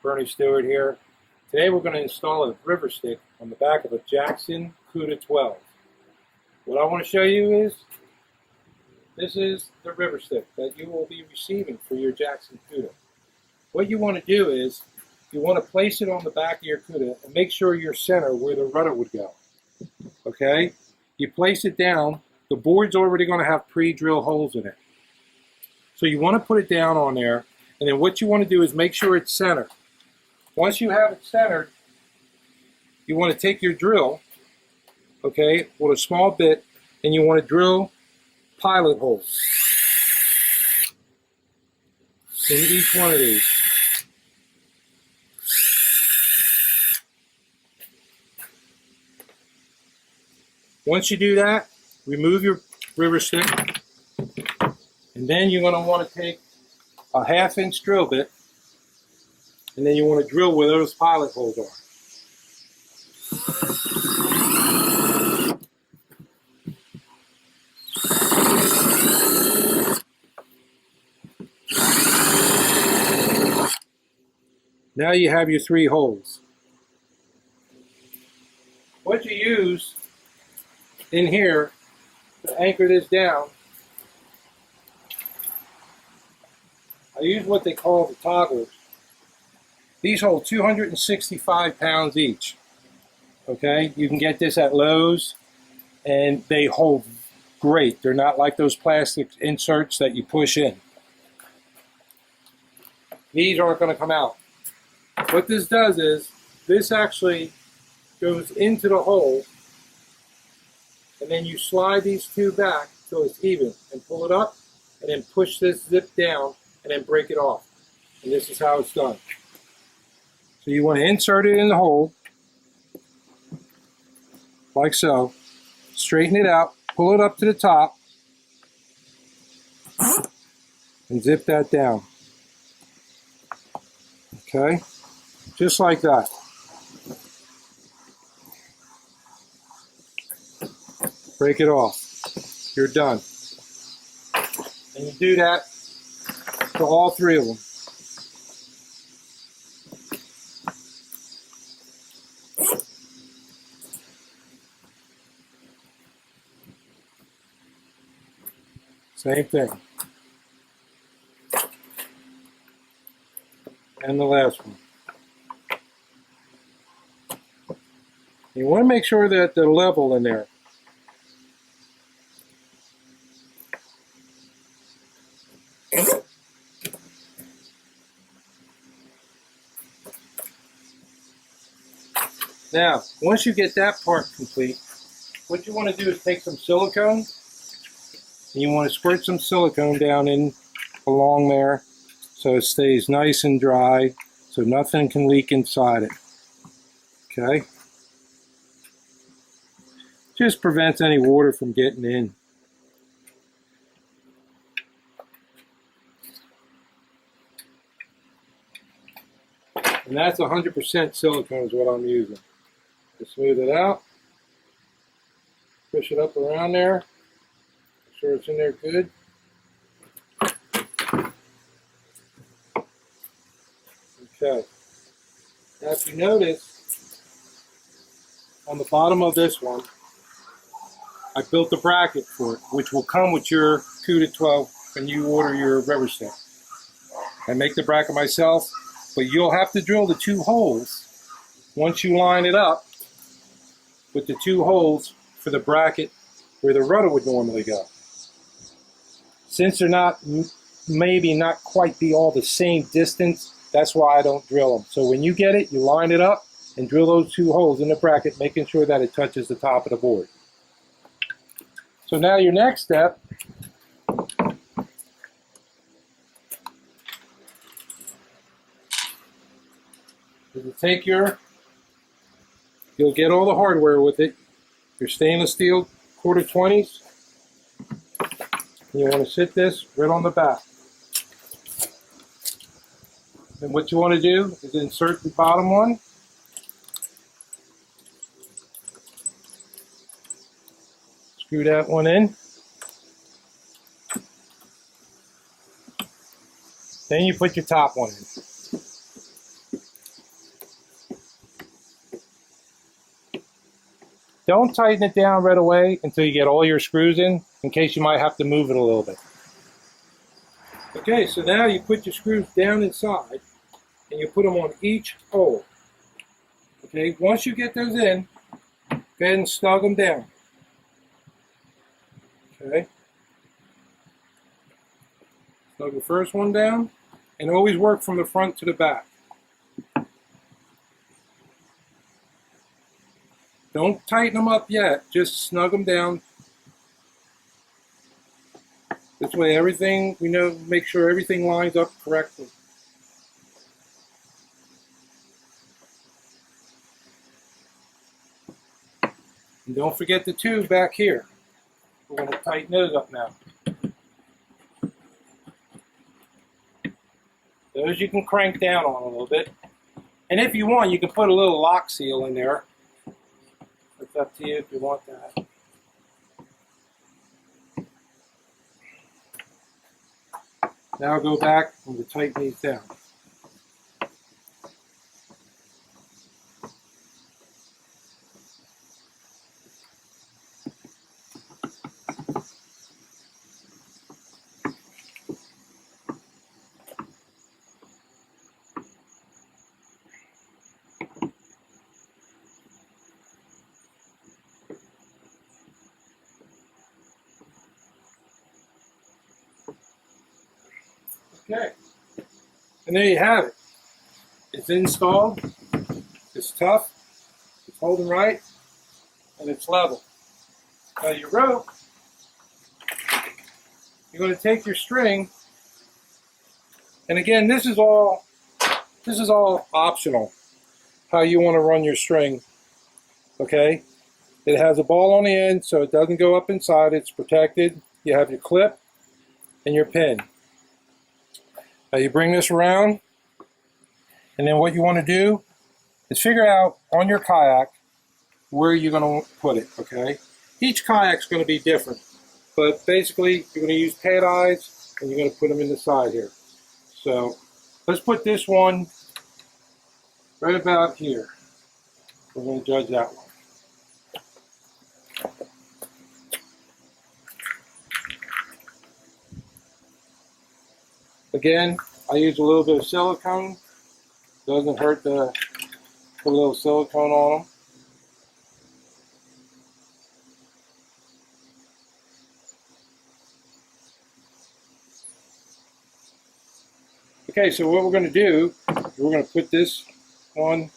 Stewart here. Today we're going to install a river stick on the back of a Jackson Cuda 12. What I want to show you is, this is the river stick that you will be receiving for your Jackson Cuda. What you want to do is, you want to place it on the back of your Cuda and make sure you're center where the rudder would go. Okay? You place it down, the board's already going to have pre-drilled holes in it. So you want to put it down on there, and then what you want to do is make sure it's centered. Once you have it centered, you want to take your drill, okay, with a small bit, and you want to drill pilot holes in each one of these. Once you do that, remove your river stick, and then you're going to want to take a 1/2-inch drill bit, and then you want to drill where those pilot holes are. Now you have your 3 holes. What you use in here to anchor this down, I use what they call the togglers. These hold 265 pounds each. Okay, you can get this at Lowe's, and they hold great. They're not like those plastic inserts that you push in. These aren't going to come out. What this does is, this actually goes into the hole, and then you slide these 2 back till it's even, and pull it up, and then push this zip down, and then break it off. And this is how it's done. So you want to insert it in the hole, like so, straighten it out, pull it up to the top, and zip that down. Okay? Just like that. Break it off. You're done. And you do that to all 3 of them. Same thing. And the last one. You want to make sure that they're level in there. Now, once you get that part complete, what you want to do is take some silicone, and you want to squirt some silicone down in along there so it stays nice and dry, so nothing can leak inside it. Okay? Just prevents any water from getting in. And that's 100% silicone is what I'm using. To smooth it out, push it up around there, make sure it's in there good. Okay. Now if you notice, on the bottom of this one, I built a bracket for it, which will come with your Cuda 12 when you order your river stick. I make the bracket myself, but you'll have to drill the 2 holes once you line it up with the 2 holes for the bracket where the rudder would normally go. Since they're not, maybe not quite be all the same distance, that's why I don't drill them. So when you get it, you line it up and drill those 2 holes in the bracket, making sure that it touches the top of the board. So now your next step is to take your, you'll get all the hardware with it, your stainless steel 1/4-20s, and you want to sit this right on the back. And what you want to do is insert the bottom one, screw that one in, then you put your top one in. Don't tighten it down right away until you get all your screws in case you might have to move it a little bit. Okay, so now you put your screws down inside and you put them on each hole. Okay, once you get those in, go ahead and snug them down. Okay. Snug the first one down, and always work from the front to the back. Don't tighten them up yet, just snug them down. This way everything, make sure everything lines up correctly. And don't forget the tube back here. We're going to tighten those up now. Those you can crank down on a little bit. And if you want, you can put a little lock seal in there. It's up to you if you want that. Now I'll go back and we'll tighten these down. Okay, and there you have it. It's installed, it's tough, it's holding right, and it's level. Now your rope, you're going to take your string, and again, this is all optional, how you want to run your string, okay? It has a ball on the end, so it doesn't go up inside, it's protected. You have your clip and your pin. Now you bring this around, and then what you want to do is figure out on your kayak where you're going to put it, okay? Each kayak's going to be different, but basically you're going to use pad eyes and you're going to put them in the side here. So let's put this one right about here. We're going to judge that one. Again, I use a little bit of silicone. Doesn't hurt to put a little silicone on them. Okay, so what we're going to do, we're going to put this one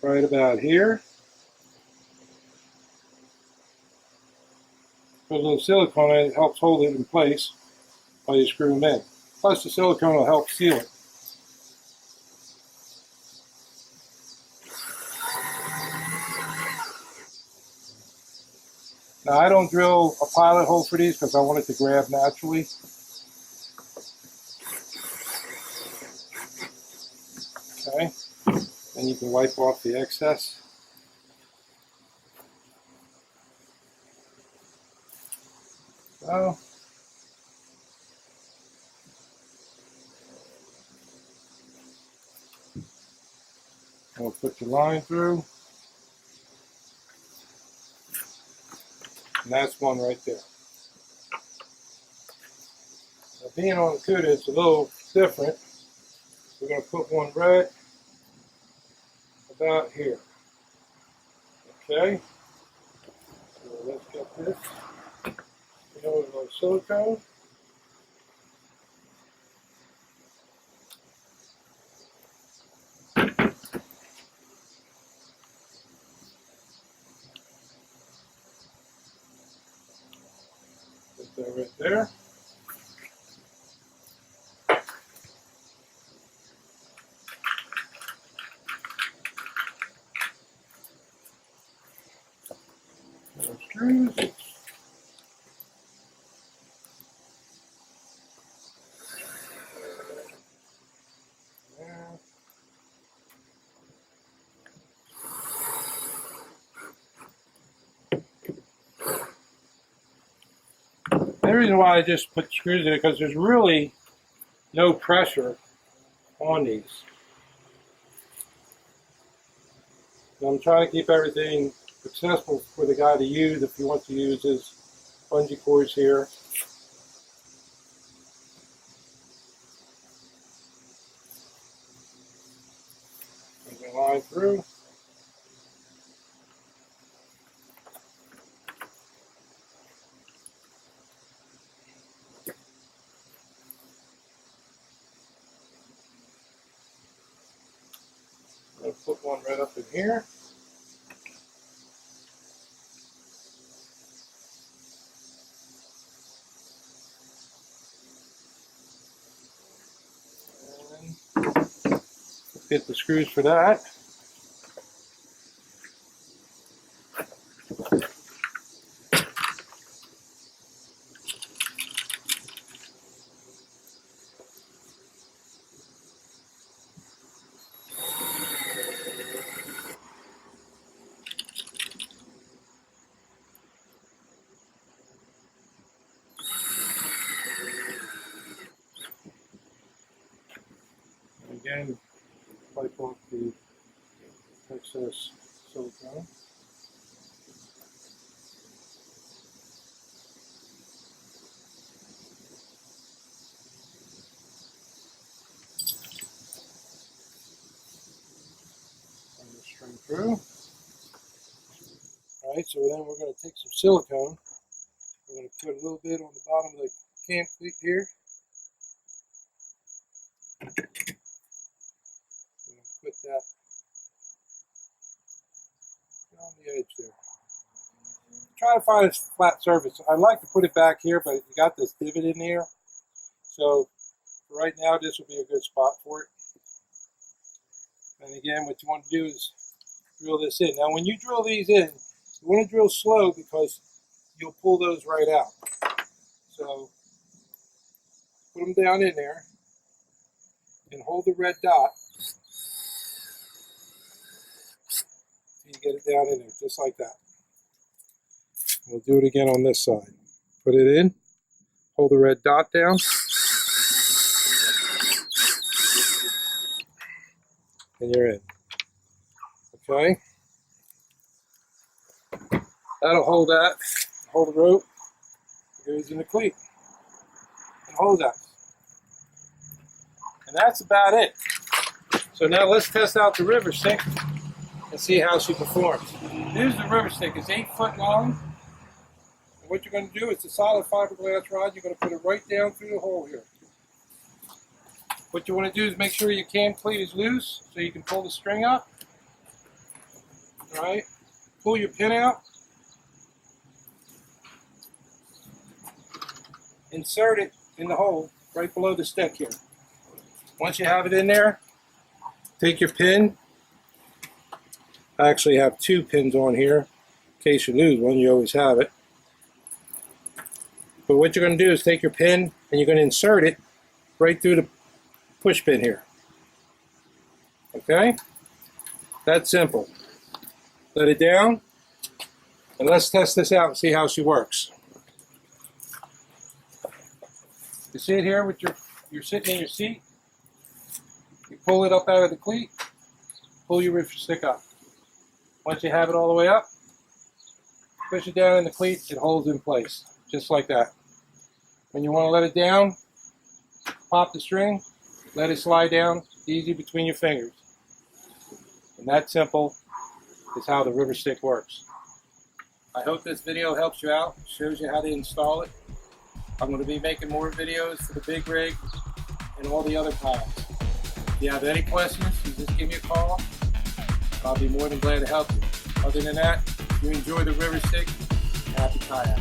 right about here. Put a little silicone in it, it helps hold it in place while you screw them in. Plus the silicone will help seal it. Now I don't drill a pilot hole for these because I want it to grab naturally. Okay, then you can wipe off the excess. So, we'll put your line through. And that's one right there. Now, being on the Cuda, it's a little different. We're going to put one right about here. Okay? So let's get this. With a little silicone. Put that right there. Little screws. The reason why I just put screws in it because there's really no pressure on these. So I'm trying to keep everything accessible for the guy to use if he wants to use his bungee cords here. Bring the line through. I'm going to put one right up in here. Get the screws for that. And again, wipe off the excess silicone. Run the string through. Alright, so then we're going to take some silicone. We're going to put a little bit on the bottom of the cam cleat here. We're going to put that on the edge there. Try to find a flat surface. I like to put it back here, but you got this divot in here. So for right now, this will be a good spot for it. And again, what you want to do is drill this in. Now, when you drill these in, you want to drill slow because you'll pull those right out. So put them down in there and hold the red dot till you get it down in there, just like that. We'll do it again on this side. Put it in, hold the red dot down, and you're in. Okay? That'll hold that. Hold the rope. It goes in the cleat. And hold that. And that's about it. So now let's test out the river stick and see how she performs. Here's the river stick. It's 8 foot long. And what you're going to do is the solid fiberglass rod, you're going to put it right down through the hole here. What you want to do is make sure your cam cleat is loose so you can pull the string up. Alright? Pull your pin out. Insert it in the hole right below the stick here. Once you have it in there, take your pin. I actually have 2 pins on here. In case you lose one, you always have it. But what you're going to do is take your pin and you're going to insert it right through the push pin here. Okay? That's simple. Let it down, and let's test this out and see how she works. You see it here with you're sitting in your seat. You pull it up out of the cleat, pull your river stick up. Once you have it all the way up, push it down in the cleat, it holds in place, just like that. When you want to let it down, pop the string, let it slide down, easy between your fingers. And that simple is how the river stick works. I hope this video helps you out, shows you how to install it. I'm going to be making more videos for the big rig and all the other kayaks. If you have any questions, you just give me a call. I'll be more than glad to help you. Other than that, you enjoy the river stick. Happy kayak.